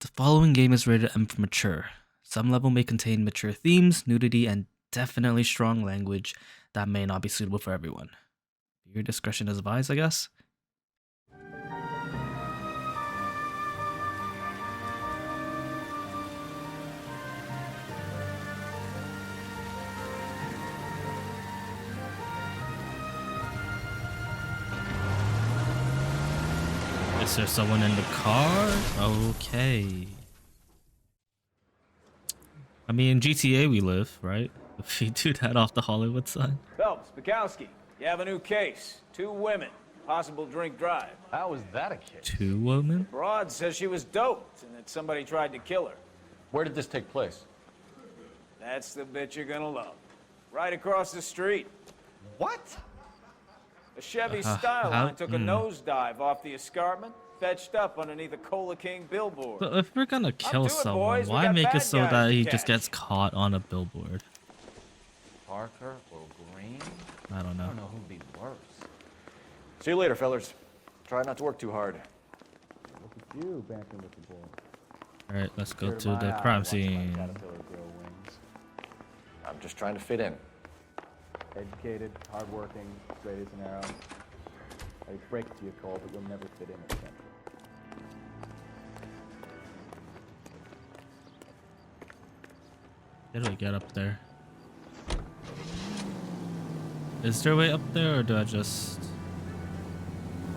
The following game is rated M for mature. Some level may contain mature themes, nudity, and definitely strong language that may not be suitable for everyone. Your discretion is advised, I guess. Is there someone in the car? Okay. I mean, GTA we live, right? If we do that off the Hollywood side. Phelps, Bukowski, you have a new case. 2 women, possible drink drive. How was that a case? 2 women? Broad says she was doped and that somebody tried to kill her. Where did this take place? That's the bit you're gonna love. Right across the street. What? A Chevy Styline took a nosedive off the escarpment, fetched up underneath a Cola King billboard. But if we're gonna kill it, someone, boys. We why got make it bad so guys that to he catch. just gets caught on a billboard? Parker or Green? I don't I know. don't know who'd be worse. See you later, fellas. Try not to work too hard. Look at you bantering with the boy. Alright, let's go Tear to my the eye crime watching my scene. caterpillar grow wings. I'm just trying to fit in. Educated, hardworking, straight as an arrow. I break it to you, Cole, but you'll never fit in at Central. How do I get up there? Is there a way up there, or do I just...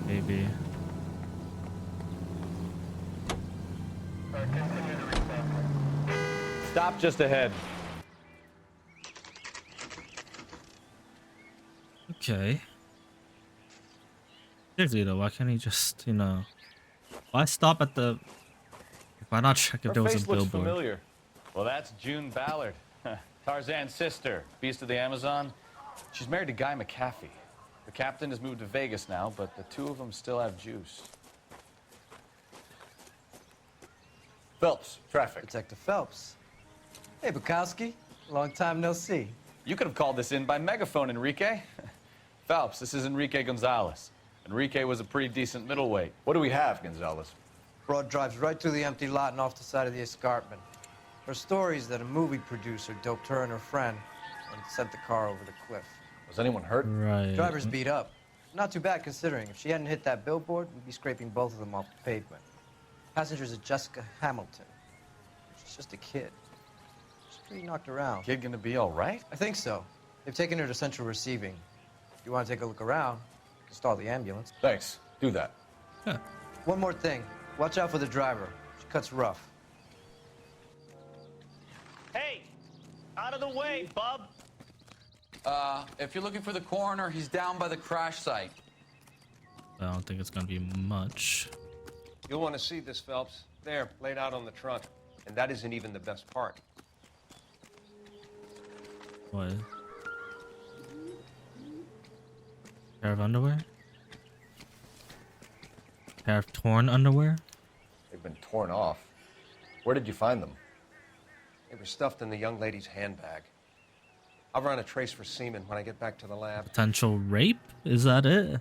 Maybe... Stop just ahead. Okay. Seriously though, why can't he just, you know... Why stop at the... Why not check if Her there was face a looks billboard? familiar. Well, that's June Ballard, Tarzan's sister, beast of the Amazon. She's married to Guy McAfee. The captain has moved to Vegas now, but the two of them still have juice. Phelps, traffic. Detective Phelps. Hey, Bukowski. Long time no see. You could have called this in by megaphone, Enrique. Phelps, this is Enrique Gonzalez. Enrique was a pretty decent middleweight. What do we have, Gonzalez? Broad drives right through the empty lot and off the side of the escarpment. Her story is that a movie producer doped her and her friend and sent the car over the cliff. Was anyone hurt? Right. Driver's beat up. Not too bad considering. If she hadn't hit that billboard, we'd be scraping both of them off the pavement. Passenger's a Jessica Hamilton. She's just a kid. She's pretty knocked around. Kid gonna be all right? I think so. They've taken her to central receiving. If you want to take a look around, you can stall the ambulance. Thanks. Do that. Yeah. One more thing. Watch out for the driver. She cuts rough. Hey, out of the way, bub. If you're looking for the coroner, he's down by the crash site. I don't think it's gonna be much. You'll want to see this, Phelps. There, laid out on the trunk. And that isn't even the best part. What? Pair of underwear? Pair of torn underwear? They've been torn off. Where did you find them? They were stuffed in the young lady's handbag. I'll run a trace for semen when I get back to the lab. Potential rape? Is that it?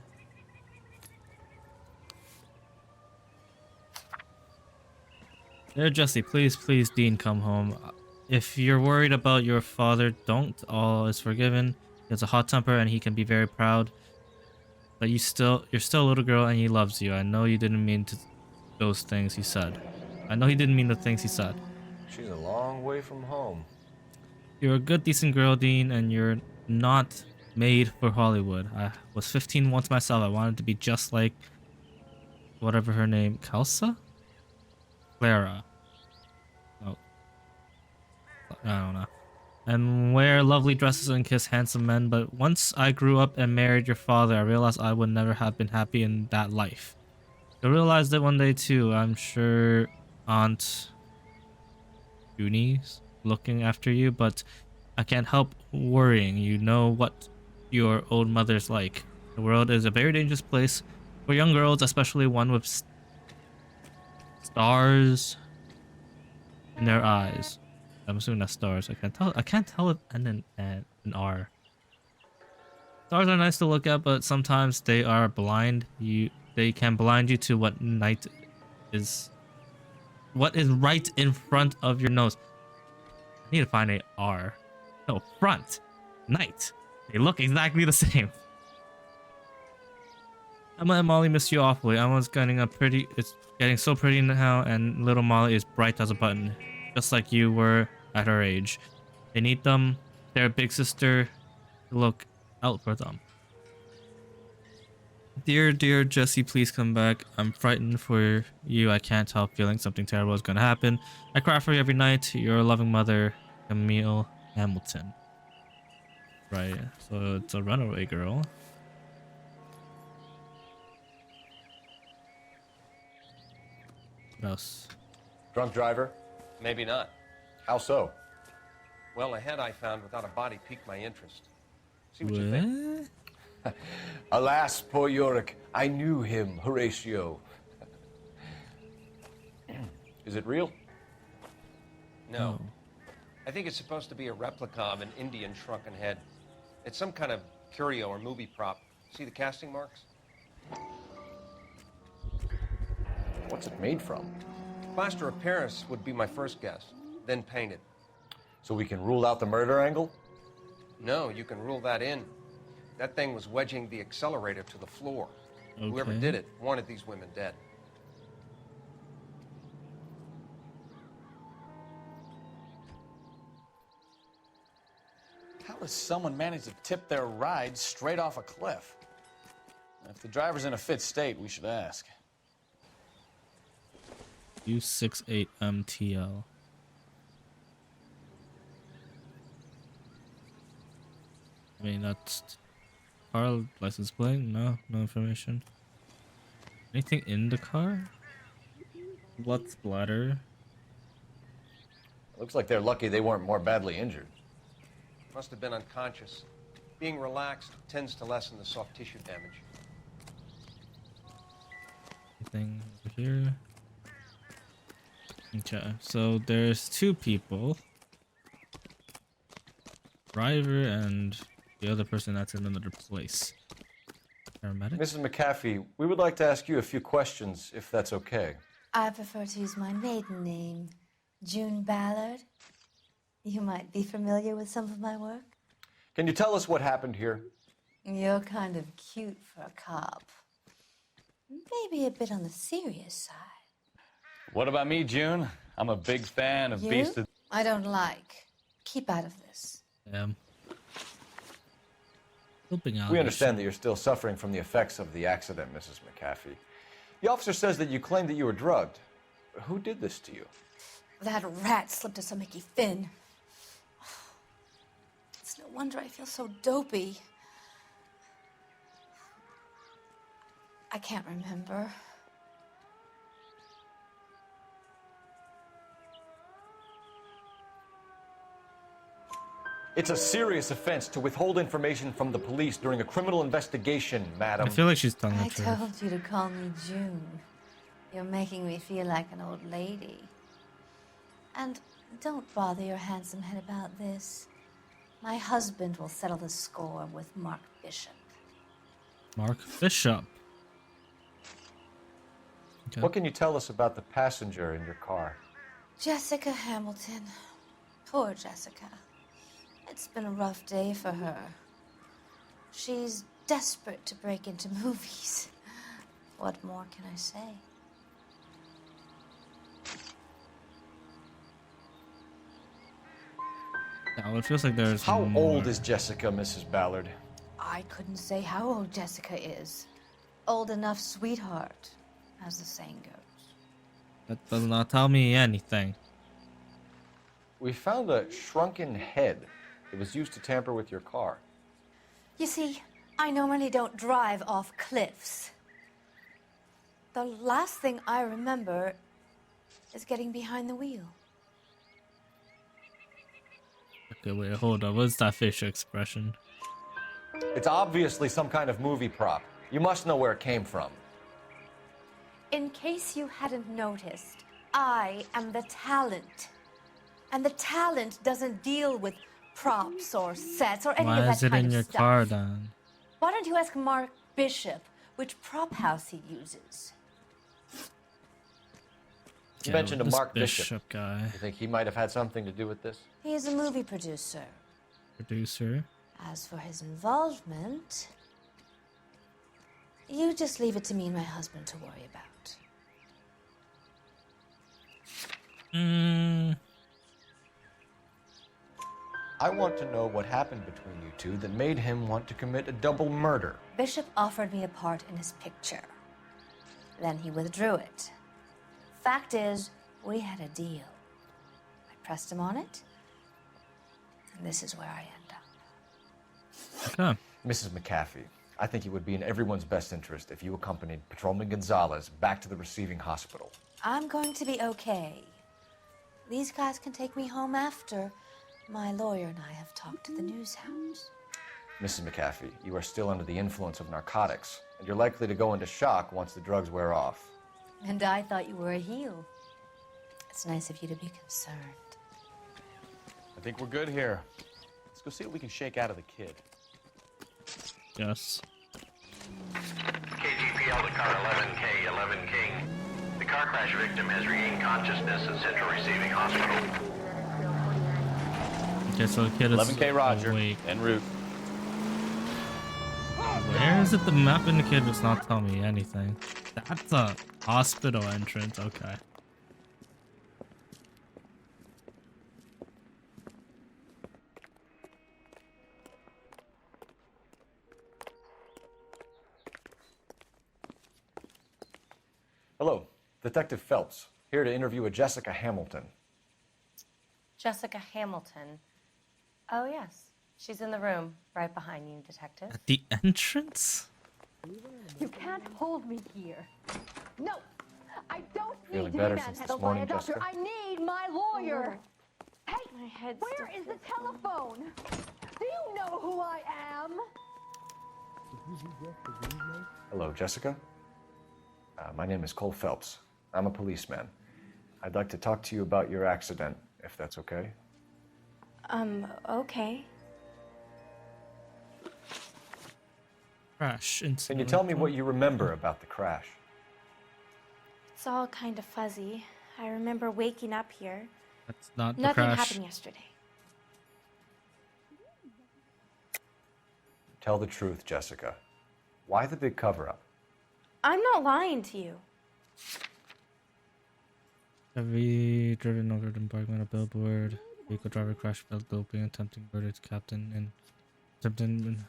There, Jesse, please, Dean, come home. If you're worried about your father, don't. All is forgiven. He has a hot temper and he can be very proud. But you're still a little girl and he loves you. I know you didn't mean those things he said. I know he didn't mean the things he said. She's a long way from home. You're a good, decent girl, Dean, and you're not made for Hollywood. I was 15 once myself. I wanted to be just like whatever her name, Kelsa? Clara. Oh. I don't know. And wear lovely dresses and kiss handsome men, but once I grew up and married your father, I realized I would never have been happy in that life. I realized it one day too. I'm sure Aunt Junie's looking after you, but I can't help worrying. You know what your old mother's like. The world is a very dangerous place for young girls, especially one with stars in their eyes. I'm assuming that's stars. I can't tell it and an R. Stars are nice to look at, but sometimes they are blind. They can blind you to what night is What is right in front of your nose? I need to find a R. No, front. Night. They look exactly the same. Emma and Molly miss you awfully. Emma's getting it's getting so pretty now, and little Molly is bright as a button, just like you were at her age. They need them, their big sister, to look out for them. Dear, dear Jesse, please come back. I'm frightened for you. I can't help feeling something terrible is going to happen. I cry for you every night. Your loving mother, Camille Hamilton. Right, so it's a runaway girl. What else? Drunk driver? Maybe not. How so? Well, a head I found without a body piqued my interest. See what you think. Alas, poor Yorick. I knew him, Horatio. Is it real? No. I think it's supposed to be a replica of an Indian shrunken head. It's some kind of curio or movie prop. See the casting marks? What's it made from? Plaster of Paris would be my first guess, then painted. So we can rule out the murder angle? No, you can rule that in. That thing was wedging the accelerator to the floor. Okay. Whoever did it wanted these women dead. How does someone manage to tip their ride straight off a cliff? If the driver's in a fit state, we should ask. U68MTL. I mean, that's car license plate. No information. Anything in the car? Blood splatter. Looks like they're lucky they weren't more badly injured. Must have been unconscious. Being relaxed tends to lessen the soft tissue damage. Anything over here? Okay, so there's two people. Driver and the other person that's in another place. Paramedic? Mrs. McAfee, we would like to ask you a few questions, if that's okay. I prefer to use my maiden name, June Ballard. You might be familiar with some of my work. Can you tell us what happened here? You're kind of cute for a cop. Maybe a bit on the serious side. What about me, June? I'm a big fan of Beast of... I don't like. Keep out of this. We understand that you're still suffering from the effects of the accident, Mrs. McAfee. The officer says that you claimed that you were drugged. Who did this to you? That rat slipped us a Mickey Finn. It's no wonder I feel so dopey. I can't remember. It's a serious offense to withhold information from the police during a criminal investigation, madam. I feel like she's telling the I truth. told you to call me June. You're making me feel like an old lady. And don't bother your handsome head about this. My husband will settle the score with Mark Bishop. Mark Bishop. Okay. What can you tell us about the passenger in your car? Jessica Hamilton. Poor Jessica. It's been a rough day for her. She's desperate to break into movies. What more can I say? Now it feels like there's How more. old is Jessica, Mrs. Ballard? I couldn't say how old Jessica is. Old enough, sweetheart, as the saying goes. That does not tell me anything. We found a shrunken head. It was used to tamper with your car. You see, I normally don't drive off cliffs. The last thing I remember is getting behind the wheel. Okay, wait, hold on. What's that facial expression? It's obviously some kind of movie prop. You must know where it came from. In case you hadn't noticed, I am the talent. And the talent doesn't deal with props or sets or any Why of that is it kind in of your stuff. car then? Why don't you ask Mark Bishop which prop house he uses? You mentioned a this Mark Bishop. guy. You think he might have had something to do with this? He is a movie producer. As for his involvement, you just leave it to me and my husband to worry about. I want to know what happened between you two that made him want to commit a double murder. Bishop offered me a part in his picture. Then he withdrew it. Fact is, we had a deal. I pressed him on it, and this is where I end up. Okay. Mrs. McAfee, I think it would be in everyone's best interest if you accompanied Patrolman Gonzalez back to the receiving hospital. I'm going to be okay. These guys can take me home after. My lawyer and I have talked to the news hounds. Mrs. McAfee, you are still under the influence of narcotics, and you're likely to go into shock once the drugs wear off. And I thought you were a heel. It's nice of you to be concerned. I think we're good here. Let's go see what we can shake out of the kid. Yes. KGPL to car 11K, 11 King. The car crash victim has regained consciousness in Central Receiving Hospital. Okay, so the kid is 11K Roger, awake. en route. Where is it? The map indicator does not tell me anything. That's a hospital entrance. Okay. Hello, Detective Phelps, here to interview a Jessica Hamilton. Jessica Hamilton. Oh, yes. She's in the room, right behind you, Detective. At the entrance? You can't hold me here. No, I don't Feeling need to better be since this manhandled by morning, a doctor. Jessica? I need my lawyer. Hey, My head where is the telephone? Do you know who I am? Hello, Jessica. My name is Cole Phelps. I'm a policeman. I'd like to talk to you about your accident, if that's okay. Okay. Crash incident. Can you tell me what you remember about the crash? It's all kind of fuzzy. I remember waking up here. That's not the Nothing crash. happened yesterday. Tell the truth, Jessica. Why the big cover-up? I'm not lying to you. Heavy driven over the embankment of billboard. Vehicle driver crashed while doping, attempting murder to captain and attempting.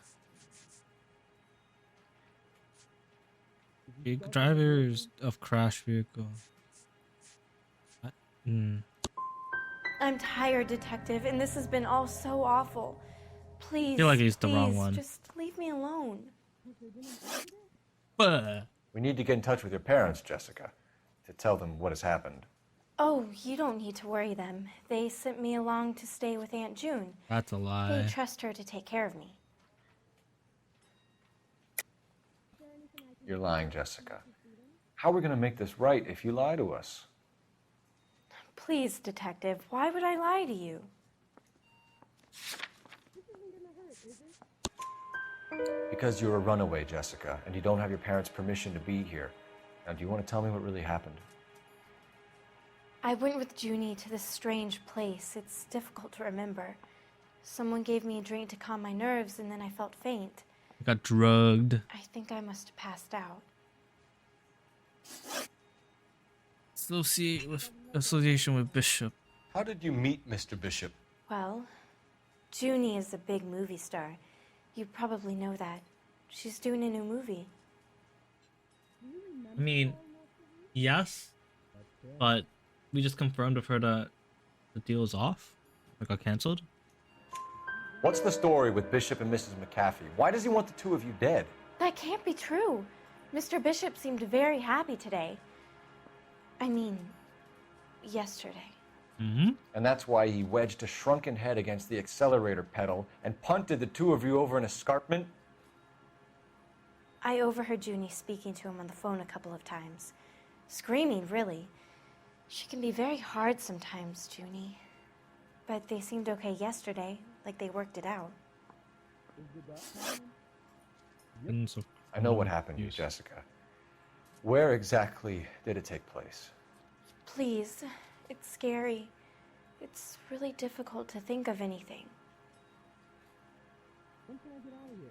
Drivers of crash vehicle. I'm tired, Detective, and this has been all so awful. Please, I feel like he's the wrong please, one. just leave me alone. We need to get in touch with your parents, Jessica, to tell them what has happened. Oh, you don't need to worry them. They sent me along to stay with Aunt June. That's a lie. They trust her to take care of me. You're lying, Jessica. How are we going to make this right if you lie to us? Please, Detective, why would I lie to you? Because you're a runaway, Jessica, and you don't have your parents' permission to be here. Now, do you want to tell me what really happened? I went with Junie to this strange place. It's difficult to remember. Someone gave me a drink to calm my nerves, and then I felt faint. I got drugged. I think I must have passed out. Association with Bishop. How did you meet Mr. Bishop? Well, Junie is a big movie star. You probably know that. She's doing a new movie. I mean, yes, but we just confirmed with her that the deal is off. It got canceled. What's the story with Bishop and Mrs. McAfee? Why does he want the two of you dead? That can't be true. Mr. Bishop seemed very happy today. I mean, yesterday. And that's why he wedged a shrunken head against the accelerator pedal and punted the two of you over an escarpment? I overheard Junie speaking to him on the phone a couple of times. Screaming, really. She can be very hard sometimes, Junie. But they seemed okay yesterday, like they worked it out. I know what happened to you, Jessica. Where exactly did it take place? Please. It's scary. It's really difficult to think of anything. When can I get out of here?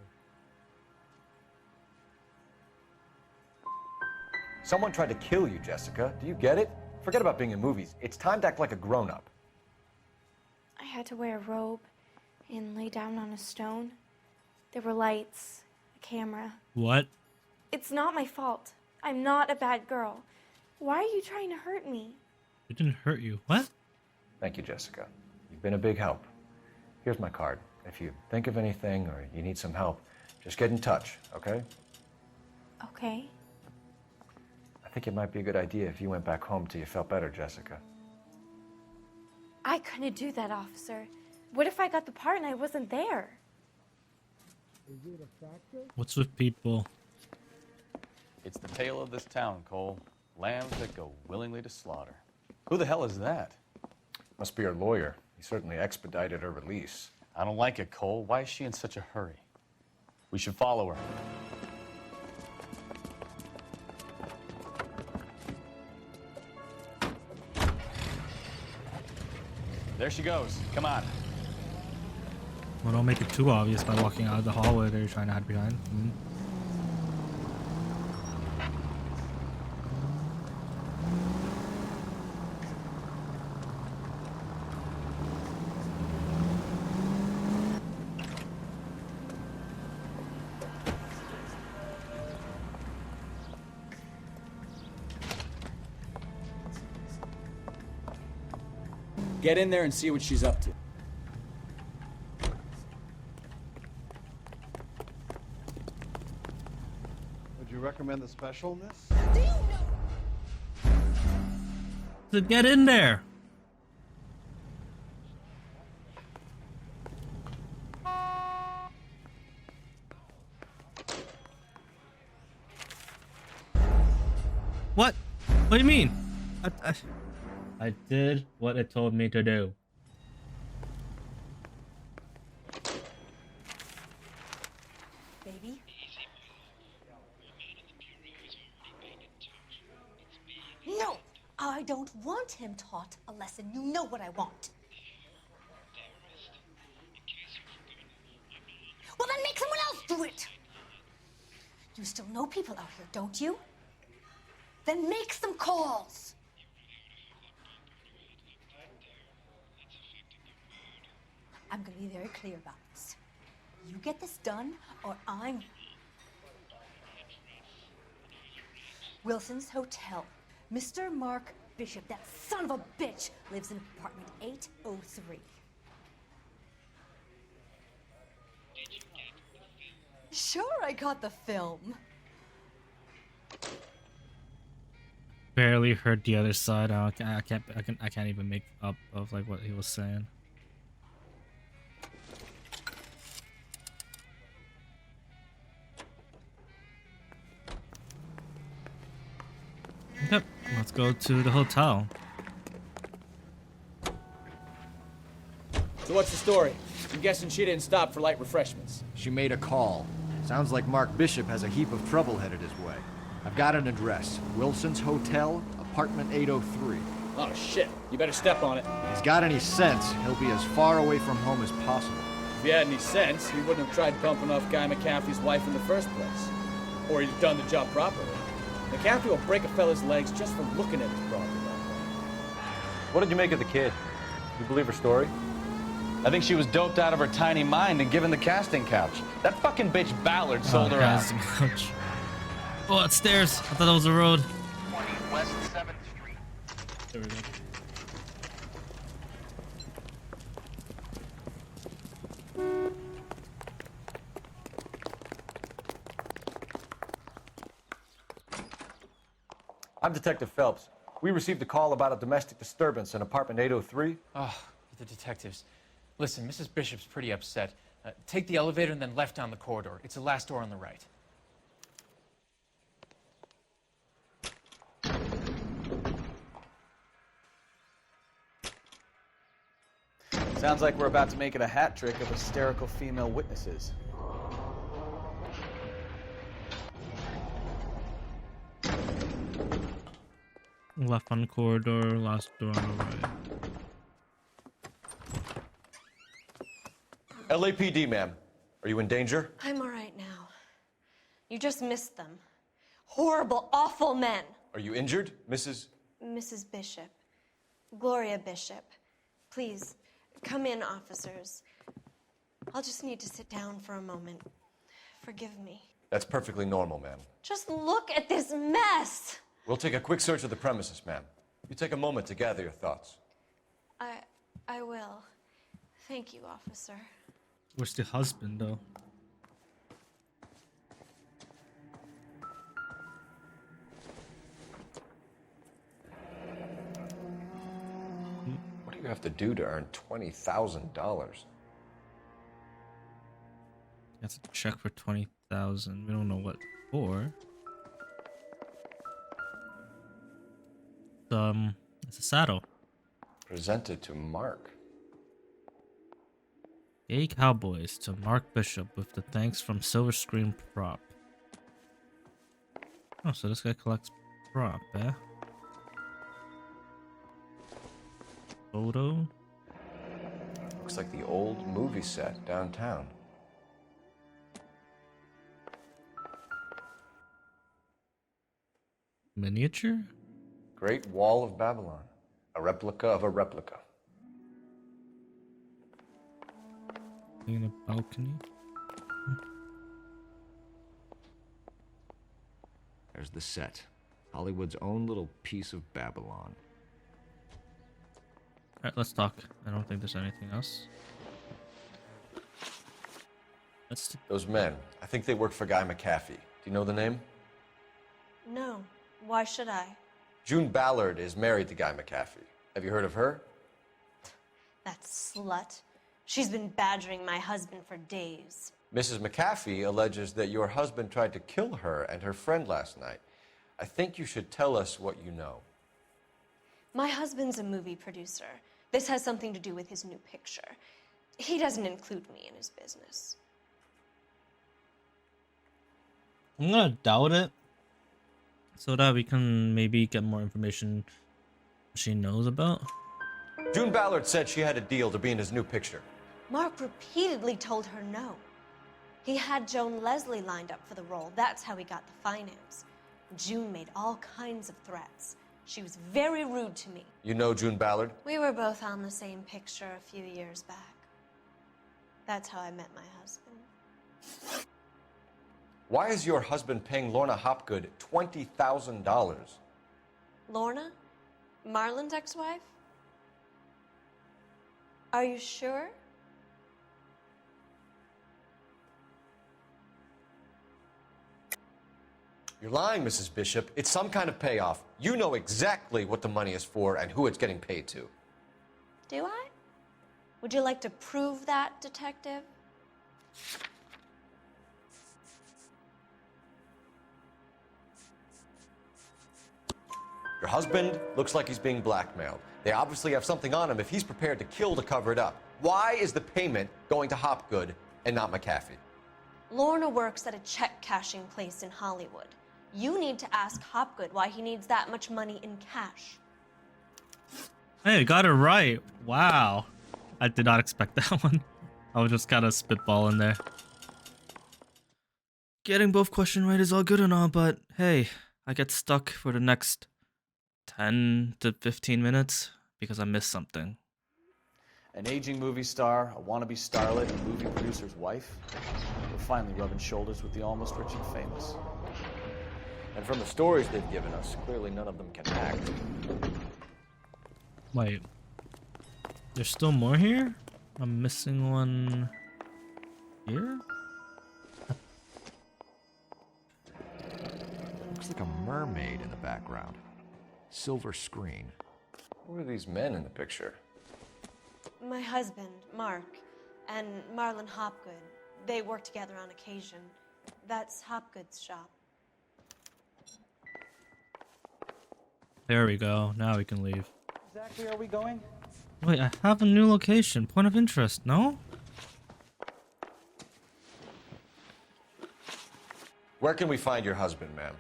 Someone tried to kill you, Jessica. Do you get it? Forget about being in movies. It's time to act like a grown-up. I had to wear a robe and lay down on a stone. There were lights, a camera. What? It's not my fault. I'm not a bad girl. Why are you trying to hurt me? It didn't hurt you. What? Thank you, Jessica. You've been a big help. Here's my card. If you think of anything or you need some help, just get in touch, okay? Okay. I think it might be a good idea if you went back home till you felt better, Jessica. I couldn't do that, officer. What if I got the part and I wasn't there? Is it a factor? What's with people? It's the tale of this town, Cole. Lambs that go willingly to slaughter. Who the hell is that? Must be her lawyer. He certainly expedited her release. I don't like it, Cole. Why is she in such a hurry? We should follow her. There she goes. Come on. Well, don't make it too obvious by walking out of the hallway that you're trying to hide behind. Get in there and see what she's up to. Would you recommend the special, miss? So get in there. What? What do you mean? I did what it told me to do. Baby? No! I don't want him taught a lesson. You know what I want. Well, then make someone else do it! You still know people out here, don't you? Then make some calls! I'm gonna be very clear about this. You get this done, or I'm... Wilson's Hotel. Mr. Mark Bishop, that son of a bitch, lives in apartment 803. Sure, I got the film. Barely heard the other side. I can't even make up of like what he was saying. Yep, let's go to the hotel. So what's the story? I'm guessing she didn't stop for light refreshments. She made a call. Sounds like Mark Bishop has a heap of trouble headed his way. I've got an address. Wilson's Hotel, apartment 803. Oh shit, you better step on it. If he's got any sense, he'll be as far away from home as possible. If he had any sense, he wouldn't have tried bumping off Guy McCaffrey's wife in the first place. Or he'd done the job properly. McCaffrey will break a fella's legs just for looking at his property. What did you make of the kid? You believe her story? I think she was doped out of her tiny mind and given the casting couch. That fucking bitch Ballard sold her out. Oh, it's stairs. I thought that was a road. 20 West 7th Street. There we go. I'm Detective Phelps. We received a call about a domestic disturbance in apartment 803. Oh, the detectives. Listen, Mrs. Bishop's pretty upset. Take the elevator and then left down the corridor. It's the last door on the right. Sounds like we're about to make it a hat trick of hysterical female witnesses. Left on corridor, last door on the right. LAPD, ma'am. Are you in danger? I'm all right now. You just missed them. Horrible, awful men. Are you injured, Mrs.? Mrs. Bishop. Gloria Bishop. Please, come in, officers. I'll just need to sit down for a moment. Forgive me. That's perfectly normal, ma'am. Just look at this mess! We'll take a quick search of the premises, ma'am. You take a moment to gather your thoughts. I will. Thank you, officer. Where's the husband, though? What do you have to do to earn $20,000? That's a check for 20,000. We don't know what for. It's a saddle. Presented to Mark. Gay Cowboys to Mark Bishop with the thanks from Silver Screen Prop. Oh, so this guy collects prop, eh? Photo. Looks like the old movie set downtown. Miniature? Great Wall of Babylon. A replica of a replica. In a balcony. There's the set. Hollywood's own little piece of Babylon. Alright, let's talk. I don't think there's anything else. Those men, I think they work for Guy McAfee. Do you know the name? No. Why should I? June Ballard is married to Guy McAfee. Have you heard of her? That slut. She's been badgering my husband for days. Mrs. McAfee alleges that your husband tried to kill her and her friend last night. I think you should tell us what you know. My husband's a movie producer. This has something to do with his new picture. He doesn't include me in his business. I'm gonna doubt it, so that we can maybe get more information she knows about. June Ballard said she had a deal to be in his new picture. Mark repeatedly told her no. He had Joan Leslie lined up for the role. That's how he got the finance. June made all kinds of threats. She was very rude to me. You know June Ballard? We were both on the same picture a few years back. That's how I met my husband. Why is your husband paying Lorna Hopgood $20,000? Lorna? Marlon's ex-wife? Are you sure? You're lying, Mrs. Bishop. It's some kind of payoff. You know exactly what the money is for and who it's getting paid to. Do I? Would you like to prove that, detective? Your husband looks like he's being blackmailed. They obviously have something on him if he's prepared to kill to cover it up. Why is the payment going to Hopgood and not McAfee? Lorna works at a check-cashing place in Hollywood. You need to ask Hopgood why he needs that much money in cash. Hey, got it right. Wow. I did not expect that one. I was just kind of spitballing there. Getting both questions right is all good and all, but hey, I get stuck for the next 10 to 15 minutes because I missed something. An aging movie star, a wannabe starlet, a movie producer's wife. We're finally rubbing shoulders with the almost rich and famous. And from the stories they've given us, clearly none of them can act. Wait. There's still more here? I'm missing one here? Looks like a mermaid in the background. Silver screen. Who are these men in the picture? My husband, Mark, and Marlon Hopgood. They work together on occasion. That's Hopgood's shop. There we go. Now we can leave. Exactly are we going? Wait, I have a new location. Point of interest, no? Where can we find your husband, ma'am?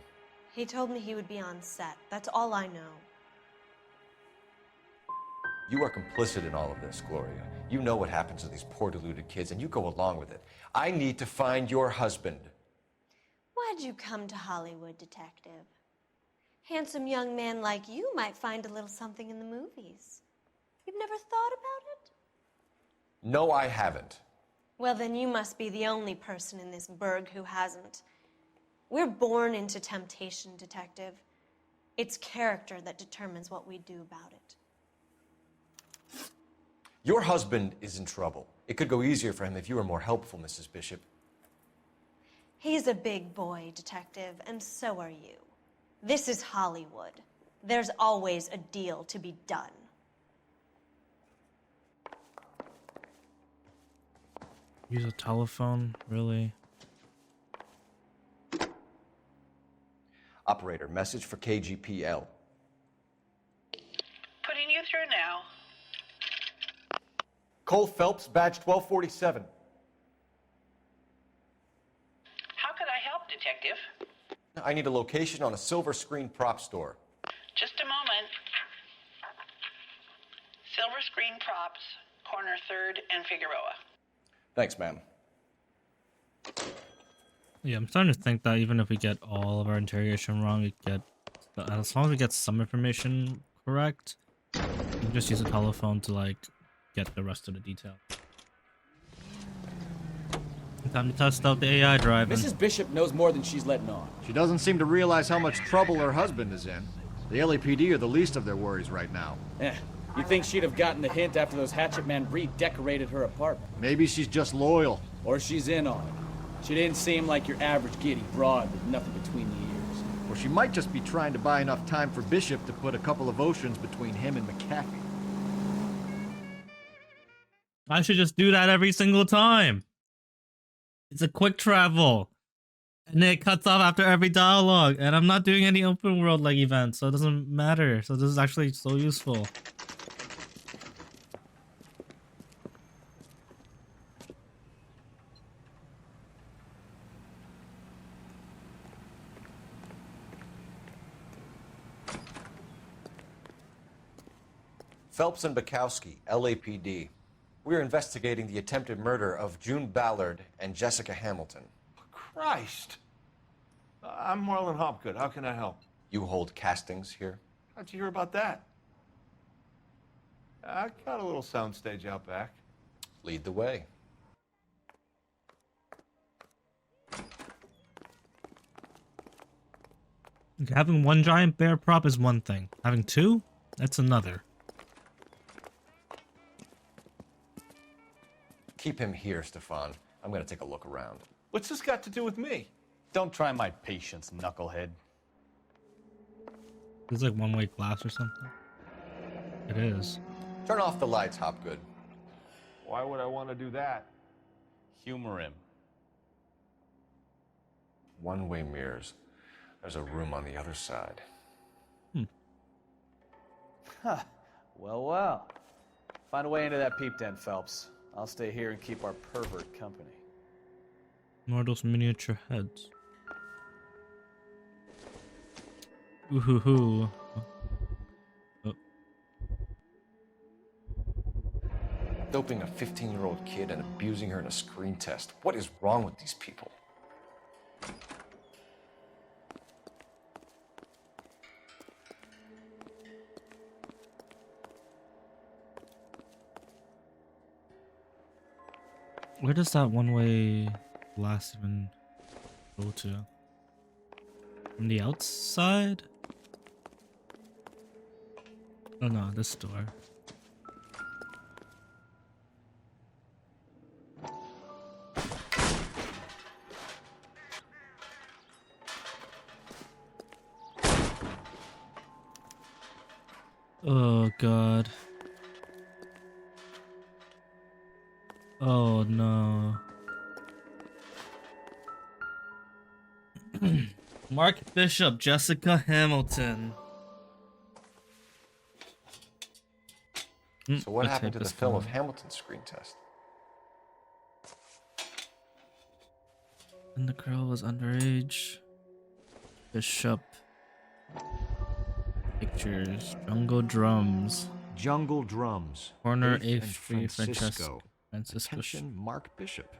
He told me he would be on set. That's all I know. You are complicit in all of this, Gloria. You know what happens to these poor deluded kids, and you go along with it. I need to find your husband. Why'd you come to Hollywood, detective? Handsome young man like you might find a little something in the movies. You've never thought about it? No, I haven't. Well, then you must be the only person in this burg who hasn't. We're born into temptation, detective. It's character that determines what we do about it. Your husband is in trouble. It could go easier for him if you were more helpful, Mrs. Bishop. He's a big boy, detective, and so are you. This is Hollywood. There's always a deal to be done. Use a telephone, really? Operator, message for KGPL. Putting you through now. Cole Phelps, badge 1247. How can I help, detective? I need a location on a silver screen prop store. Just a moment. Silver Screen Props, corner 3rd and Figueroa. Thanks, ma'am. Yeah, I'm starting to think that even if we get all of our interrogation wrong, we get, as long as we get some information correct, we can just use a telephone to like get the rest of the detail. Time to test out the AI driving. Mrs. Bishop knows more than she's letting on. She doesn't seem to realize how much trouble her husband is in. The LAPD are the least of their worries right now. You think she'd have gotten the hint after those hatchet men redecorated her apartment? Maybe she's just loyal. Or she's in on it. She didn't seem like your average giddy broad with nothing between the ears. Or she might just be trying to buy enough time for Bishop to put a couple of oceans between him and McAfee. I should just do that every single time. It's a quick travel. And it cuts off after every dialogue. And I'm not doing any open world like events, so it doesn't matter. So this is actually so useful. Phelps and Bukowski, LAPD. We're investigating the attempted murder of June Ballard and Jessica Hamilton. Christ. I'm Marlon Hopgood. How can I help? You hold castings here? How'd you hear about that? I got a little soundstage out back. Lead the way. Having one giant bear prop is one thing. Having two? That's another. Keep him here, Stefan. I'm gonna take a look around. What's this got to do with me? Don't try my patience, knucklehead. It's like one-way glass or something. It is. Turn off the lights, Hopgood. Why would I want to do that? Humor him. One-way mirrors. There's a room on the other side. Huh. Well. Find a way into that peep den, Phelps. I'll stay here and keep our pervert company. More of those miniature heads. Ooh hoo hoo. Oh. Doping a 15-year-old kid and abusing her in a screen test. What is wrong with these people? Where does that one-way glass even go to? From the outside? Oh no, this door. Oh god. Oh no. Mark Bishop, Jessica Hamilton. So what happened to the film of Hamilton's screen test? And the girl was underage. Bishop. Pictures. Jungle drums. Jungle Drums. Corner 8th and H3 Francisco. Francisco. Attention, Mark Bishop.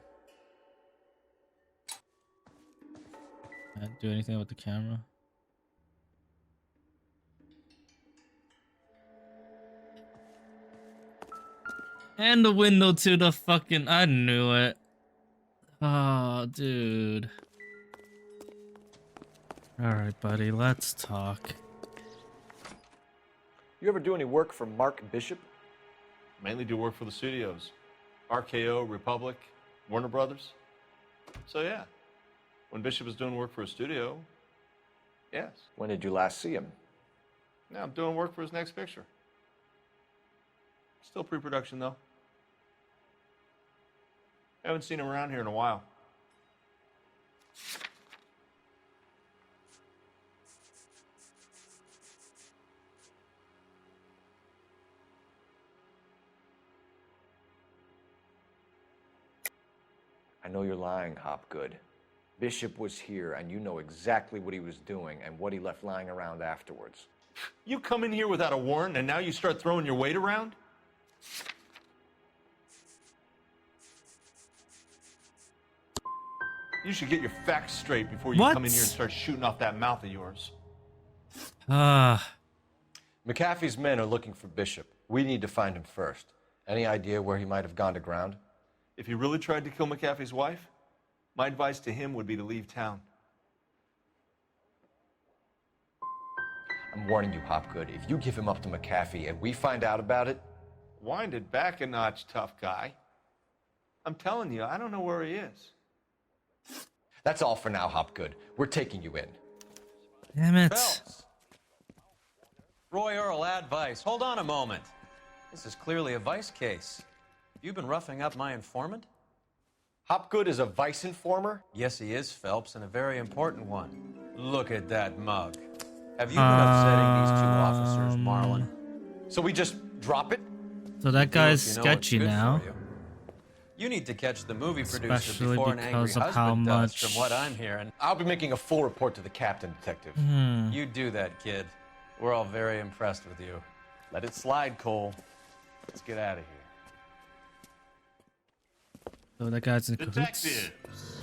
Can't do anything with the camera. And the window to the fucking... I knew it. Oh, dude. Alright, buddy, let's talk. You ever do any work for Mark Bishop? Mainly do work for the studios. RKO, Republic, Warner Brothers. So yeah, when Bishop is doing work for a studio, yes. When did you last see him? Now I'm doing work for his next picture. Still pre-production though. Haven't seen him around here in a while. I know you're lying, Hopgood. Bishop was here, and you know exactly what he was doing and what he left lying around afterwards. You come in here without a warrant, and now you start throwing your weight around? You should get your facts straight before you come in here and start shooting off that mouth of yours. McAfee's men are looking for Bishop. We need to find him first. Any idea where he might have gone to ground? If he really tried to kill McAfee's wife, my advice to him would be to leave town. I'm warning you, Hopgood. If you give him up to McAfee and we find out about it... Wind it back a notch, tough guy. I'm telling you, I don't know where he is. That's all for now, Hopgood. We're taking you in. Damn it. Phelps. Roy Earl, advice. Hold on a moment. This is clearly a vice case. You've been roughing up my informant? Hopgood is a vice informer? Yes, he is, Phelps, and a very important one. Look at that mug. Have you been upsetting these two officers, Marlin? So we just drop it? So that guy's sketchy now. You need to catch the movie producer Especially before an angry because of how husband does, much... from what I'm hearing. I'll be making a full report to the captain, Detective. You do that, kid. We're all very impressed with you. Let it slide, Cole. Let's get out of here. So that guy's in cahoots. Detectives.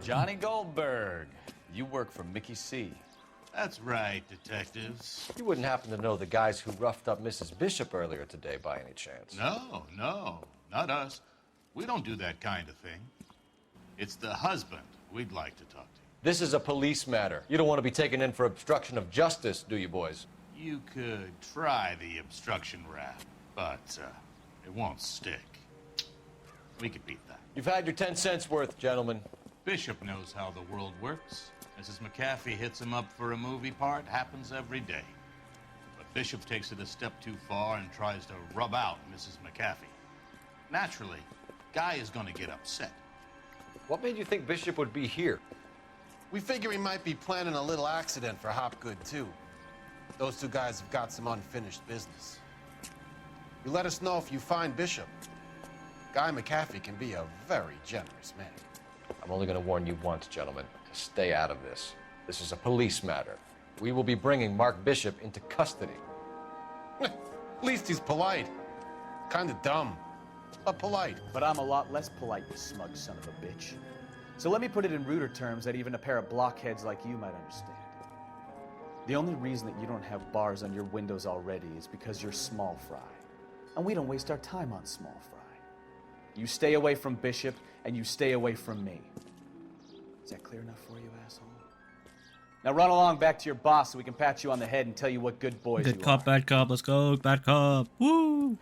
Johnny Goldberg. You work for Mickey C. That's right, detectives. You wouldn't happen to know the guys who roughed up Mrs. Bishop earlier today by any chance? No, not us. We don't do that kind of thing. It's the husband we'd like to talk to. This is a police matter. You don't want to be taken in for obstruction of justice, do you, boys? You could try the obstruction rap, but it won't stick. We could beat that. You've had your 10 cents worth, gentlemen. Bishop knows how the world works. Mrs. McAfee hits him up for a movie part, happens every day. But Bishop takes it a step too far and tries to rub out Mrs. McAfee. Naturally, Guy is going to get upset. What made you think Bishop would be here? We figure he might be planning a little accident for Hopgood, too. Those two guys have got some unfinished business. You let us know if you find Bishop. Guy McAfee can be a very generous man. I'm only going to warn you once, gentlemen. Stay out of this. This is a police matter. We will be bringing Mark Bishop into custody. At least he's polite. Kind of dumb, but polite. But I'm a lot less polite, you smug son of a bitch. So let me put it in ruder terms that even a pair of blockheads like you might understand. The only reason that you don't have bars on your windows already is because you're small fry. And we don't waste our time on small fry. You stay away from Bishop, and you stay away from me. Is that clear enough for you, asshole? Now run along back to your boss so we can pat you on the head and tell you what good boys you Good cop, bad cop, let's go, bad cop. Woo!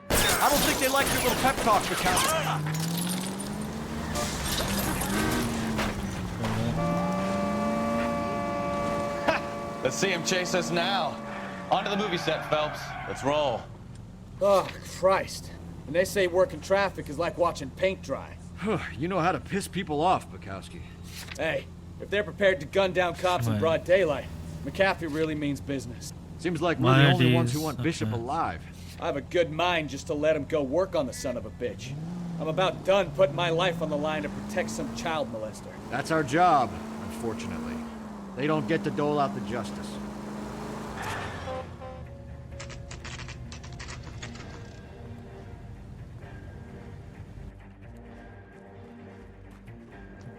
I don't think they like your little pep talk, McAfee. Let's see him chase us now. On to the movie set, Phelps. Let's roll. Oh, Christ. And they say working traffic is like watching paint dry. You know how to piss people off, Bukowski. Hey, if they're prepared to gun down cops in broad daylight, McAfee really means business. Seems like we're the only ones who want Bishop alive. I have a good mind just to let him go work on the son of a bitch. I'm about done putting my life on the line to protect some child molester. That's our job, unfortunately. They don't get to dole out the justice.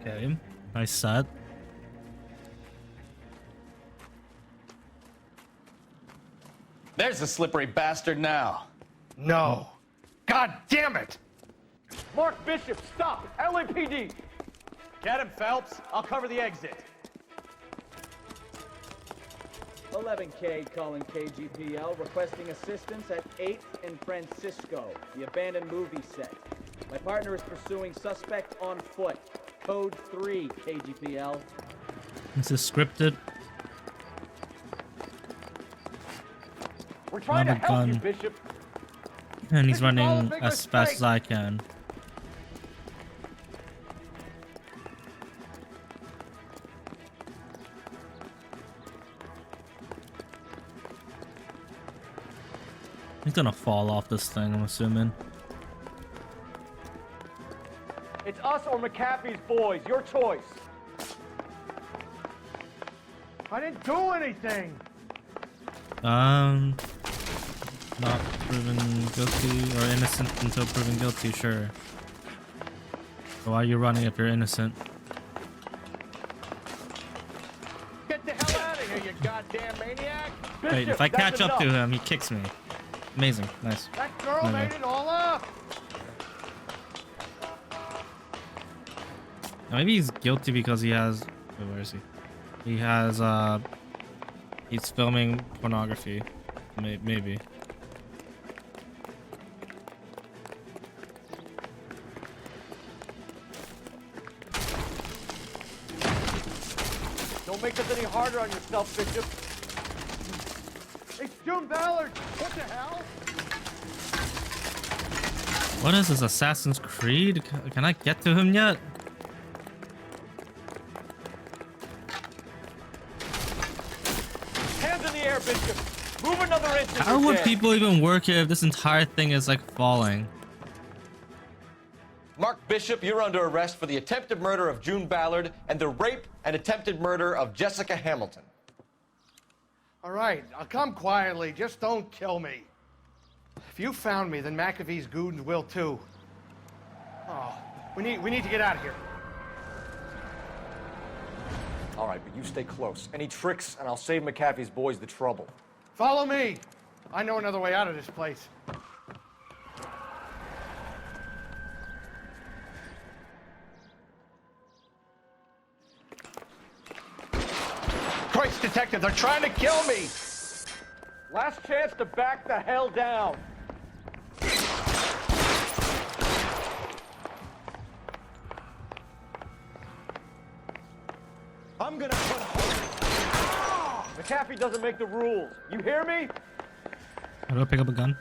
Okay, nice set. There's the slippery bastard now. No. God damn it! Mark Bishop, stop! LAPD! Get him, Phelps. I'll cover the exit. 11K calling KGPL, requesting assistance at 8th and Francisco, the abandoned movie set. My partner is pursuing suspect on foot. Code 3, KGPL. This is scripted. We're trying to Have a help you, gun. Bishop. And he's This is all a running big as fast as mistake. I can. He's gonna fall off this thing, I'm assuming. It's us or McAfee's boys. Your choice. I didn't do anything. Not proven guilty or innocent until proven guilty, sure. So why are you running if you're innocent? Get the hell out of here, you goddamn maniac! Wait, if I catch up to him, he kicks me. Amazing, nice. That girl Okay. made it all up. Now, maybe he's guilty because he has. Oh, where is he? He has. He's filming pornography. Maybe. Don't make this any harder on yourself, Bishop. It's June Ballard. What the hell? What is this, Assassin's Creed? Can I get to him yet? Hands in the air, Bishop. Move another inch. and How you're would dead. people even work here if this entire thing is like falling? Mark Bishop, you're under arrest for the attempted murder of June Ballard and the rape and attempted murder of Jessica Hamilton. All right, I'll come quietly. Just don't kill me. If you found me, then McAfee's goons will too. Oh, we need to get out of here. All right, but you stay close. Any tricks, and I'll save McAfee's boys the trouble. Follow me. I know another way out of this place. Christ, detective, they're trying to kill me. Last chance to back the hell down. I'm gonna put McAfee doesn't make the rules. You hear me? How do I pick up a gun?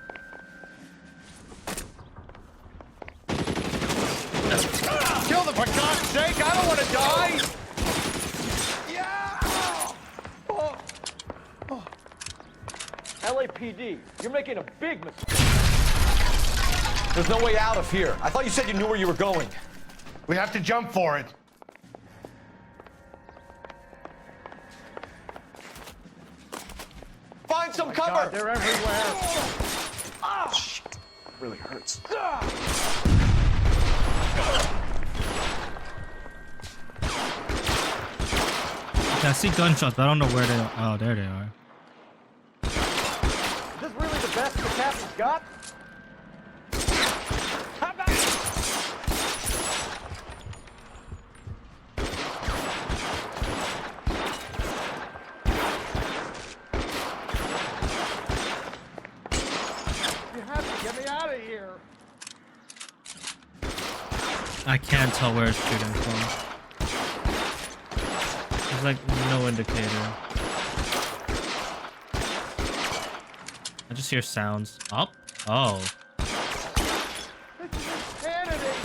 Kill them, for God's sake! I don't want to die! LAPD, you're making a big mistake. There's no way out of here. I thought you said you knew where you were going. We have to jump for it. Find some My cover! God, they're everywhere. Oh, shit. Really hurts. Yeah, I see gunshots, but I don't know where they are. Oh, there they are. Is this really the best McAfee's got? How about You have to get me out of here. I can't tell where it's shooting from. There's like no indicator. I just hear sounds. Up? Oh. This is insanity.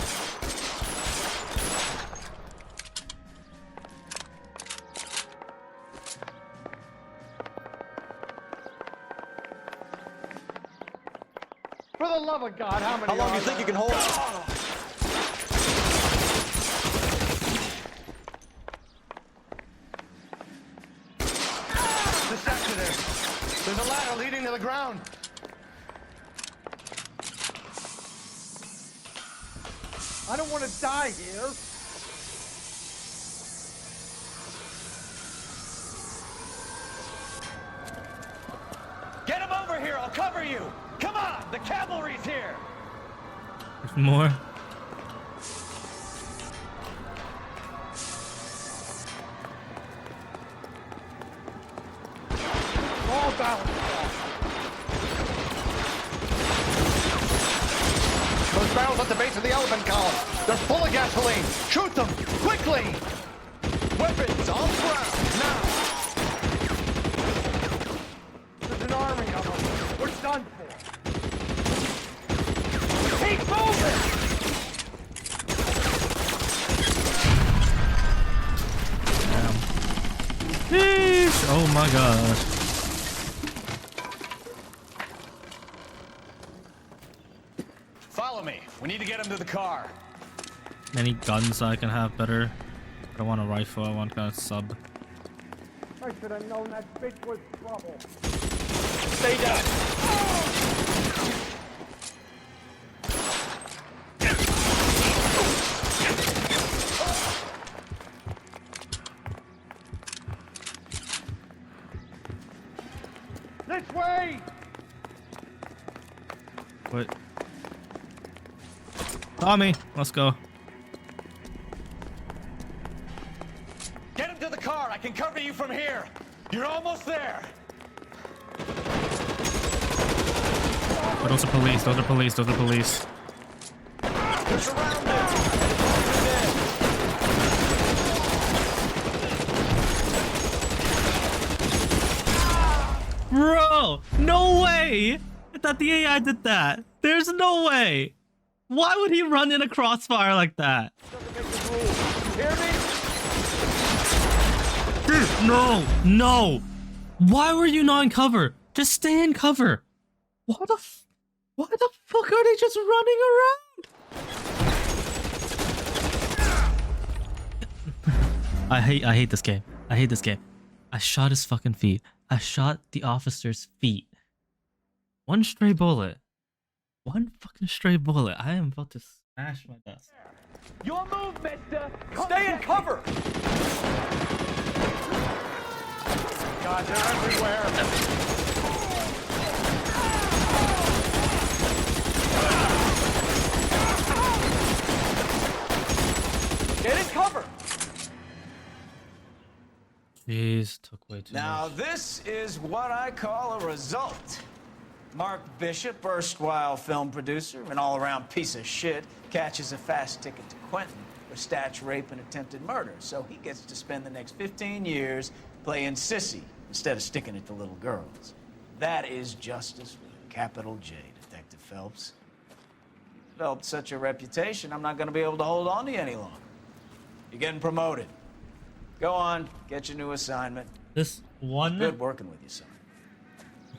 For the love of God, how many? How long do you are think you there? can hold it? There's a ladder leading to the ground. I don't want to die here. Get him over here, I'll cover you! Come on, the cavalry's here! There's more. All balance. Those barrels at the base of the elephant column. They're full of gasoline. Shoot them, quickly! Weapons on the ground, now! There's an army of them. We're done for. Keep moving! Sheesh. Oh my gosh. Follow me. We need to get him to the car. Any guns I can have better? I don't want a rifle, I want kind of sub. I should have known that bitch was trouble. Stay down. This way! Wait. Tommy, let's go. Get him to the car. I can cover you from here. You're almost there. Oh, those are police, those are police, those are police. They're surrounded. Bro, no way that the AI did that. There's no way. Why would he run in a crossfire like that? Dude, no, no. Why were you not in cover? Just stay in cover. Why the fuck are they just running around? I hate this game. I hate this game. I shot his fucking feet. I shot the officer's feet. One stray bullet. One fucking stray bullet. I am about to smash my desk. Your move, mister! Stay in cover! God, they're everywhere. Get in cover! Jeez, took way too Now, much. this is what I call a result. Mark Bishop, erstwhile film producer, an all-around piece of shit, catches a fast ticket to Quentin for statch rape and attempted murder, so he gets to spend the next 15 years playing sissy instead of sticking it to little girls. That is justice with a capital J, Detective Phelps. Developed such a reputation, I'm not going to be able to hold on to you any longer. You're getting promoted. Go on, get your new assignment. This one. Good working with you, son.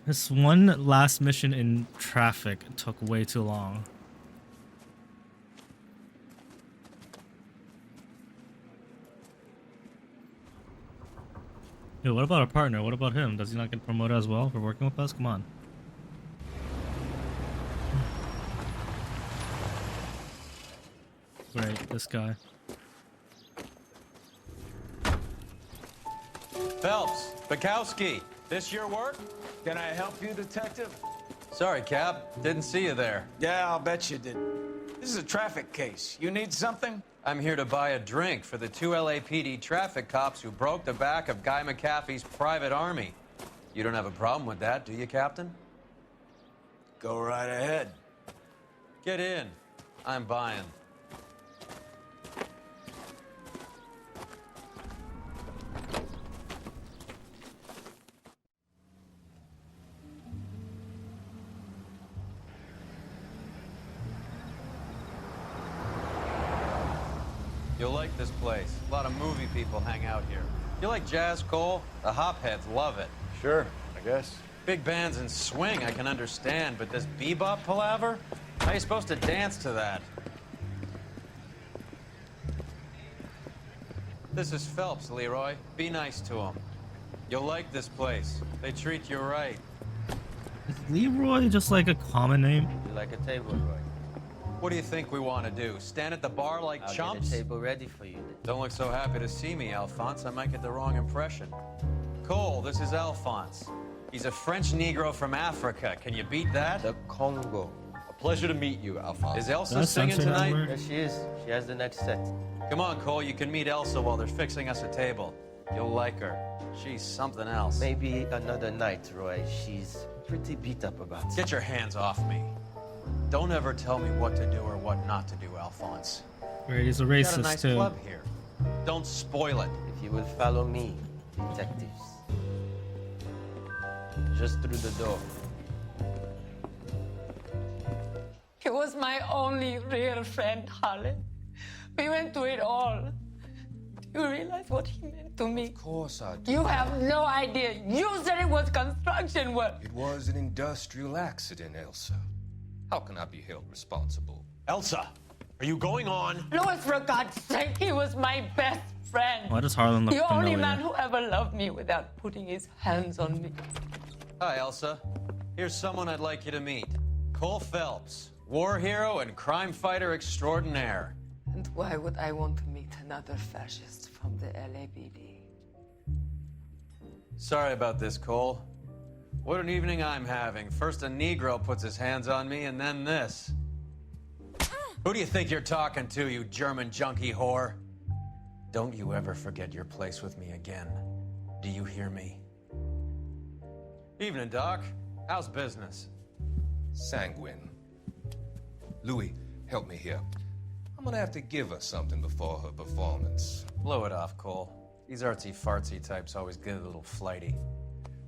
This one last mission in traffic took way too long. Dude, what about our partner? What about him? Does he not get promoted as well for working with us? Come on. Great, this guy. Phelps, Bukowski, this your work? Can I help you, Detective? Sorry, Cap. Didn't see you there. Yeah, I'll bet you did. This is a traffic case. You need something? I'm here to buy a drink for the 2 LAPD traffic cops who broke the back of Guy McAfee's private army. You don't have a problem with that, do you, Captain? Go right ahead. Get in. I'm buying. You'll like this place. A lot of movie people hang out here. You like jazz, Cole? The hopheads love it. Sure, I guess. Big bands and swing I can understand, but this bebop palaver? How are you supposed to dance to that? This is Phelps, Leroy. Be nice to him. You'll like this place. They treat you right. Leroy just like a common name? You like a table, Roy? What do you think we want to do? Stand at the bar like I'll chumps? get a table ready for you then. Don't look so happy to see me, Alphonse. I might get the wrong impression. Cole, this is Alphonse. He's a French Negro from Africa. Can you beat that? The Congo. A pleasure to meet you, Alphonse. Is Elsa singing tonight? Yes, she is. She has the next set. Come on, Cole. You can meet Elsa while they're fixing us a table. You'll like her. She's something else. Maybe another night, Roy. She's pretty beat up about it. Get your hands off me. Don't ever tell me what to do or what not to do, Alphonse. Right, he's a We racist got a nice too. club here. Don't spoil it. If you will follow me, detectives. Just through the door. He was my only real friend, Harlan. We went through it all. Do you realize what he meant to me? Of course I do. You have no idea. You said it was construction work. It was an industrial accident, Elsa. How can I be held responsible? Elsa, are you going on? Louis, for God's sake, he was my best friend. Why does Harlan look The only familiar? man who ever loved me without putting his hands on me. Hi, Elsa. Here's someone I'd like you to meet. Cole Phelps, war hero and crime fighter extraordinaire. And why would I want to meet another fascist from the LAPD? Sorry about this, Cole. What an evening I'm having. First a Negro puts his hands on me, and then this. Who do you think you're talking to, you German junkie whore? Don't you ever forget your place with me again. Do you hear me? Evening, Doc. How's business? Sanguine. Louis, help me here. I'm gonna have to give her something before her performance. Blow it off, Cole. These artsy-fartsy types always get a little flighty.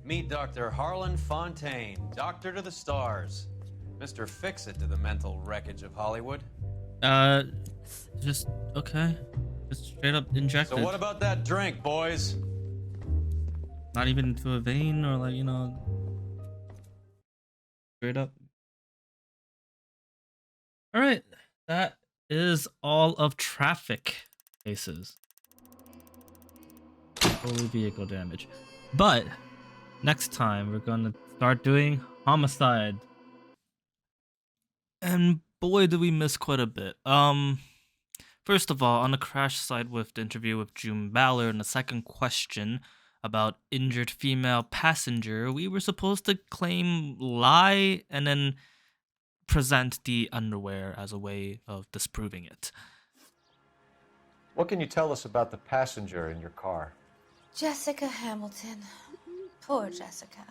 Meet Dr. Harlan Fontaine, doctor to the stars. Mr. Fix-It to the mental wreckage of Hollywood. Just, okay. Just straight up injected. So what about that drink, boys? Not even into a vein or like, you know, straight up. All right, that is all of traffic cases. Only vehicle damage. But next time we're gonna start doing homicide. And boy, do we miss quite a bit. First of all, on the crash side with the interview with June Ballard and the second question about injured female passenger, we were supposed to claim lie and then present the underwear as a way of disproving it. What can you tell us about the passenger in your car? Jessica Hamilton. Poor Jessica.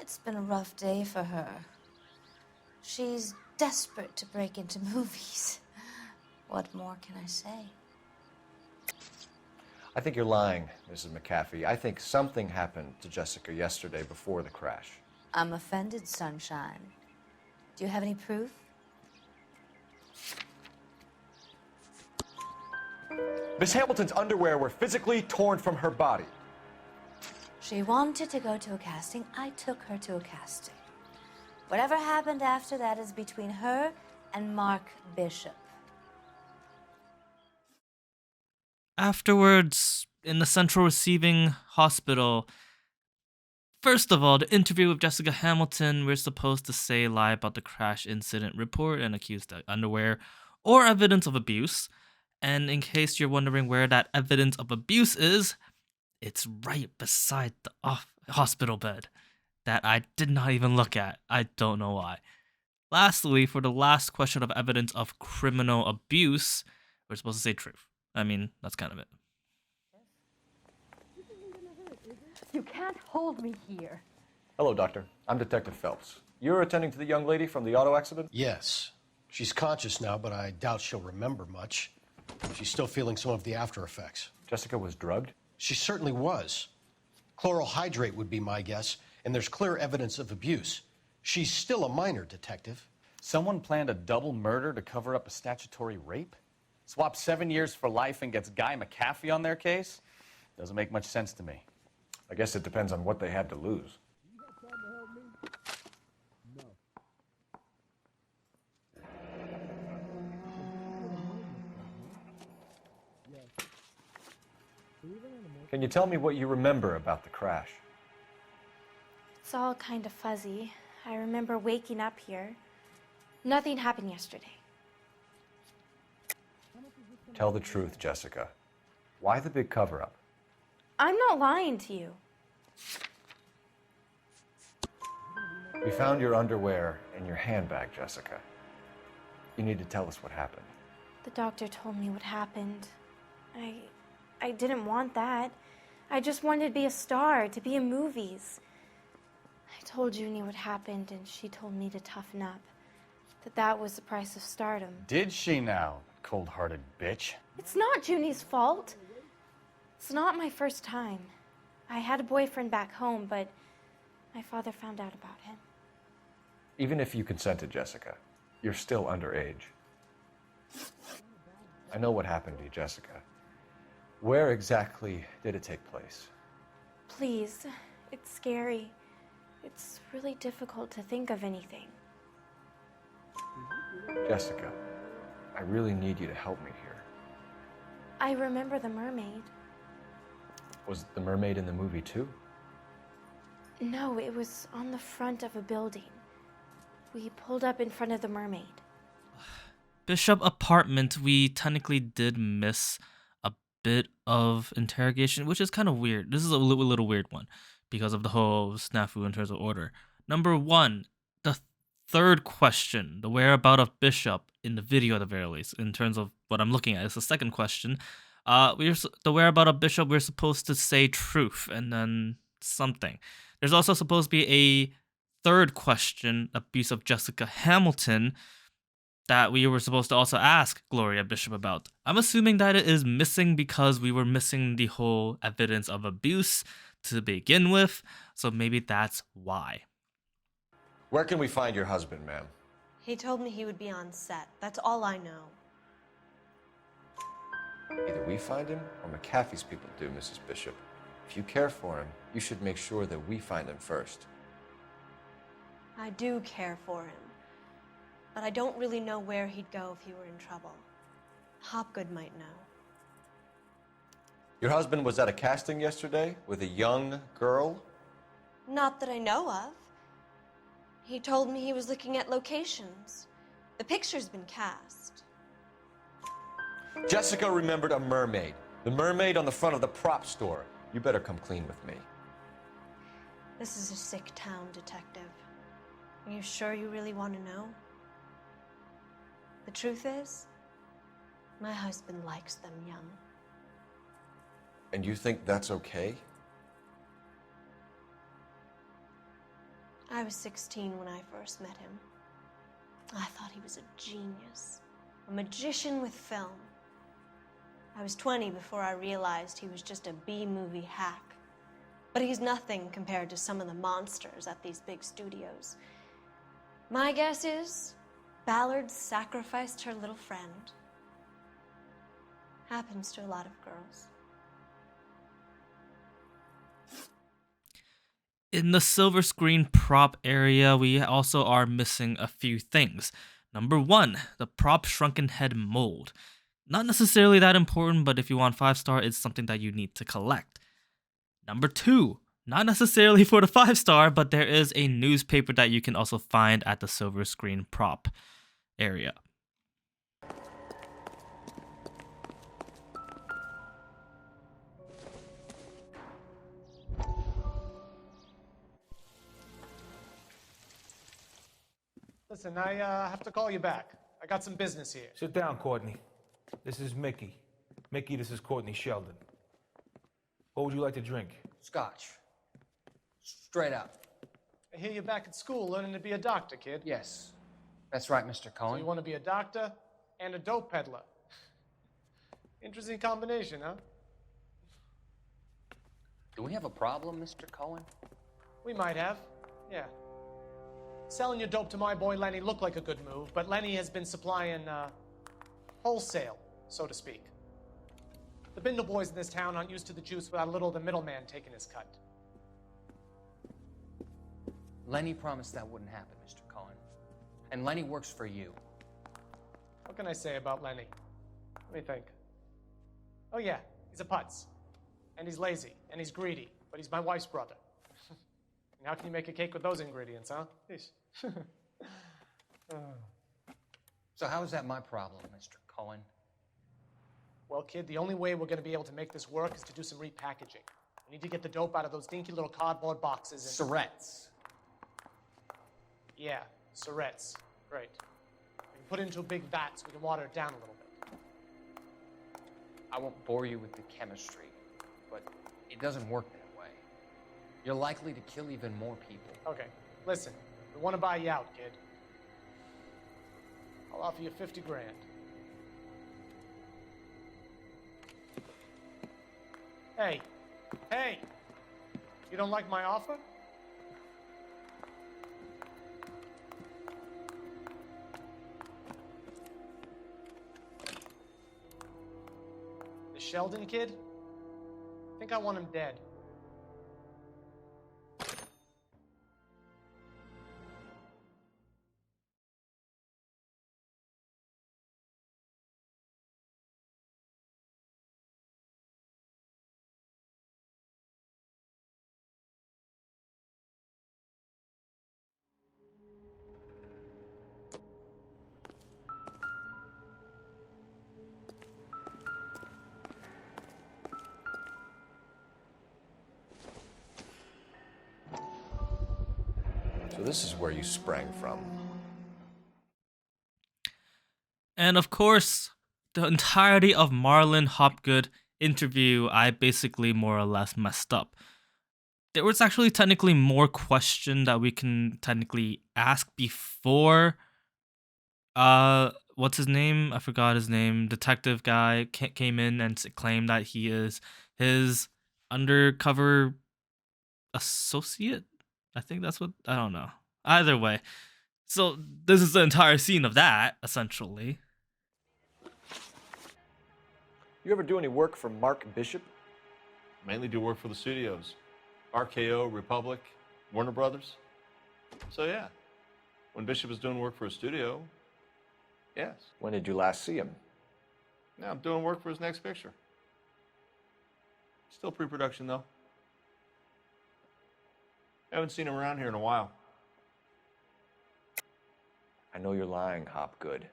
It's been a rough day for her. She's desperate to break into movies. What more can I say? I think you're lying, Mrs. McAfee. I think something happened to Jessica yesterday before the crash. I'm offended, Sunshine. Do you have any proof? Miss Hamilton's underwear were physically torn from her body. She wanted to go to a casting. I took her to a casting. Whatever happened after that is between her and Mark Bishop. Afterwards, in the Central Receiving Hospital, first of all, the interview with Jessica Hamilton, we're supposed to say lie about the crash incident report and accuse the underwear or evidence of abuse. And in case you're wondering where that evidence of abuse is, it's right beside the hospital bed that I did not even look at. I don't know why. Lastly, for the last question of evidence of criminal abuse, we're supposed to say truth. I mean, that's kind of it. You can't hold me here. Hello, Doctor. I'm Detective Phelps. You're attending to the young lady from the auto accident? Yes. She's conscious now, but I doubt she'll remember much. She's still feeling some of the after effects. Jessica was drugged? She certainly was. Chloral hydrate would be my guess, and there's clear evidence of abuse. She's still a minor, Detective. Someone planned a double murder to cover up a statutory rape? Swap 7 years for life and gets Guy McAfee on their case? Doesn't make much sense to me. I guess it depends on what they had to lose. Can you tell me what you remember about the crash? It's all kind of fuzzy. I remember waking up here. Nothing happened yesterday. Tell the truth, Jessica. Why the big cover-up? I'm not lying to you. We found your underwear in your handbag, Jessica. You need to tell us what happened. The doctor told me what happened. I didn't want that. I just wanted to be a star, to be in movies. I told Junie what happened, and she told me to toughen up. That was the price of stardom. Did she now, cold-hearted bitch? It's not Junie's fault. It's not my first time. I had a boyfriend back home, but my father found out about him. Even if you consented, Jessica, you're still underage. I know what happened to you, Jessica. Where exactly did it take place? Please, it's scary. It's really difficult to think of anything. Jessica, I really need you to help me here. I remember the mermaid. Was the mermaid in the movie too? No, it was on the front of a building. We pulled up in front of the mermaid. Bishop apartment, we technically did miss a bit of interrogation, which is kind of weird. This is a little weird one because of the whole snafu in terms of order. Number one, the third question, the whereabouts of Bishop in the video at the very least, in terms of what I'm looking at, is the second question. The whereabouts of Bishop, we're supposed to say truth and then something. There's also supposed to be a third question, abuse of Jessica Hamilton, that we were supposed to also ask Gloria Bishop about. I'm assuming that it is missing because we were missing the whole evidence of abuse to begin with, so maybe that's why. Where can we find your husband, ma'am? He told me he would be on set. That's all I know. Either we find him or McAfee's people do, Mrs. Bishop. If you care for him, you should make sure that we find him first. I do care for him, but I don't really know where he'd go if he were in trouble. Hopgood might know. Your husband was at a casting yesterday with a young girl? Not that I know of. He told me he was looking at locations. The picture's been cast. Jessica remembered a mermaid. The mermaid on the front of the prop store. You better come clean with me. This is a sick town, Detective. Are you sure you really want to know? The truth is, my husband likes them young. And you think that's okay? I was 16 when I first met him. I thought he was a genius, a magician with film. I was 20 before I realized he was just a B-movie hack. But he's nothing compared to some of the monsters at these big studios. My guess is Ballard sacrificed her little friend. Happens to a lot of girls. In the silver screen prop area, we also are missing a few things. Number one, the prop shrunken head mold. Not necessarily that important, but if you want 5-star, it's something that you need to collect. Number two, not necessarily for the 5-star, but there is a newspaper that you can also find at the silver screen prop area. Listen, I have to call you back. I got some business here. Sit down, Courtney. This is Mickey. Mickey, this is Courtney Sheldon. What would you like to drink? Scotch. Straight up. I hear you're back at school learning to be a doctor, kid. Yes. That's right, Mr. So Cohen. you want to be a doctor and a dope peddler. Interesting combination, huh? Do we have a problem, Mr. Cohen? We might have, yeah. Selling your dope to my boy Lenny looked like a good move, but Lenny has been supplying, wholesale, so to speak. The Bindle boys in this town aren't used to the juice without a little of the middleman taking his cut. Lenny promised that wouldn't happen, Mr. Cohen. And Lenny works for you. What can I say about Lenny? Let me think. Oh yeah, he's a putz. And he's lazy, and he's greedy, but he's my wife's brother. How can you make a cake with those ingredients, huh? Jeez. So how is that my problem, Mr. Cohen? Well, kid, the only way we're going to be able to make this work is to do some repackaging. We need to get the dope out of those dinky little cardboard boxes and... Surrettes. Yeah, Surrettes. Great. We can put it into a big vat so we can water it down a little bit. I won't bore you with the chemistry, but it doesn't work that way. You're likely to kill even more people. Okay, listen. We want to buy you out, kid. I'll offer you 50 grand. Hey, hey! You don't like my offer? The Sheldon kid? I think I want him dead. So this is where you sprang from. And of course, the entirety of Marlon Hopgood interview, I basically more or less messed up. There was actually technically more question that we can technically ask before what's his name? I forgot his name. Detective guy came in and claimed that he is his undercover associate. I think that's what, I don't know. Either way. So this is the entire scene of that, essentially. You ever do any work for Mark Bishop? Mainly do work for the studios. RKO, Republic, Warner Brothers. So yeah, when Bishop is doing work for a studio, yes. When did you last see him? Now I'm doing work for his next picture. Still pre-production though. Haven't seen him around here in a while. I know you're lying, Hopgood.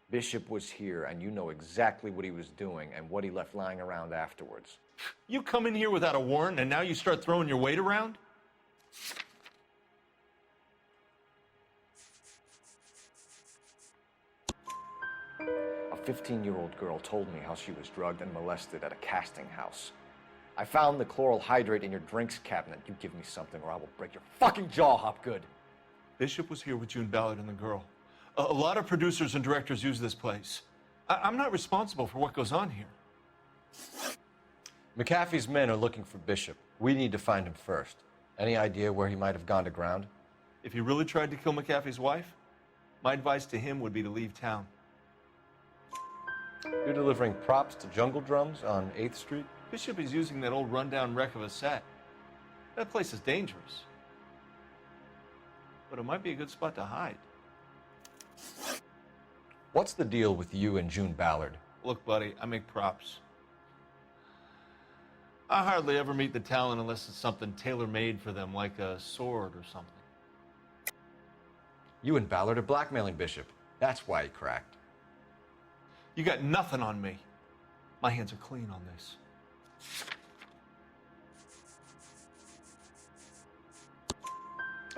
Bishop was here, and you know exactly what he was doing and what he left lying around afterwards. You come in here without a warrant, and now you start throwing your weight around? A 15-year-old girl told me how she was drugged and molested at a casting house. I found the chloral hydrate in your drinks cabinet. You give me something or I will break your fucking jaw, Hopgood. Bishop was here with June Ballard and the girl. A lot of producers and directors use this place. I'm not responsible for what goes on here. McAfee's men are looking for Bishop. We need to find him first. Any idea where he might have gone to ground? If he really tried to kill McAfee's wife, my advice to him would be to leave town. You're delivering props to Jungle Drums on 8th Street? Bishop is using that old rundown wreck of a set. That place is dangerous. But it might be a good spot to hide. What's the deal with you and June Ballard? Look, buddy, I make props. I hardly ever meet the talent unless it's something tailor-made for them, like a sword or something. You and Ballard are blackmailing Bishop. That's why he cracked. You got nothing on me. My hands are clean on this.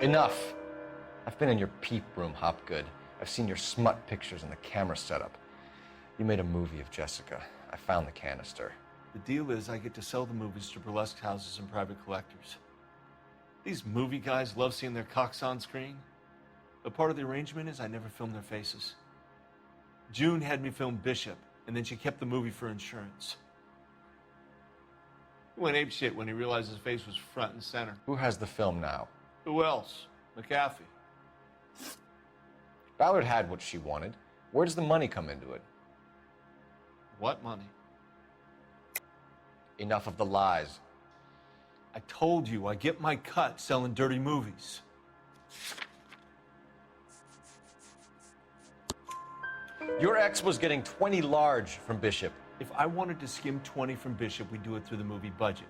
Enough. I've been in your peep room, Hopgood. I've seen your smut pictures and the camera setup. You made a movie of Jessica. I found the canister. The deal is I get to sell the movies to burlesque houses and private collectors. These movie guys love seeing their cocks on screen. But part of the arrangement is I never film their faces. June had me film Bishop, and then she kept the movie for insurance. He went apeshit when he realized his face was front and center. Who has the film now? Who else? McAfee. Ballard had what she wanted. Where does the money come into it? What money? Enough of the lies. I told you I get my cut selling dirty movies. Your ex was getting 20 large from Bishop. If I wanted to skim 20 from Bishop, we'd do it through the movie budget.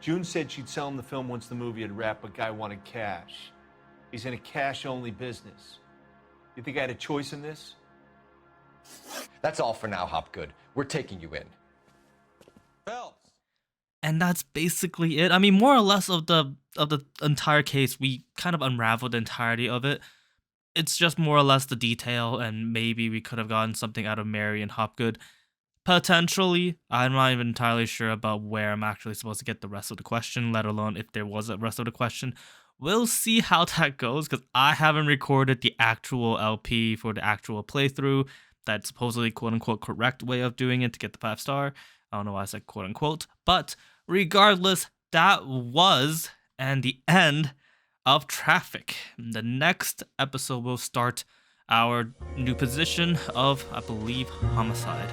June said she'd sell him the film once the movie had wrapped, but Guy wanted cash. He's in a cash-only business. You think I had a choice in this? That's all for now, Hopgood. We're taking you in. And that's basically it. I mean, more or less of the entire case, we kind of unraveled the entirety of it. It's just more or less the detail, and maybe we could have gotten something out of Mary and Hopgood. Potentially, I'm not even entirely sure about where I'm actually supposed to get the rest of the question, let alone if there was a rest of the question. We'll see how that goes, because I haven't recorded the actual LP for the actual playthrough. That supposedly quote-unquote correct way of doing it to get the 5-star. I don't know why I said quote-unquote, but regardless, that was and the end of Traffic. The next episode will start our new position of, I believe, Homicide.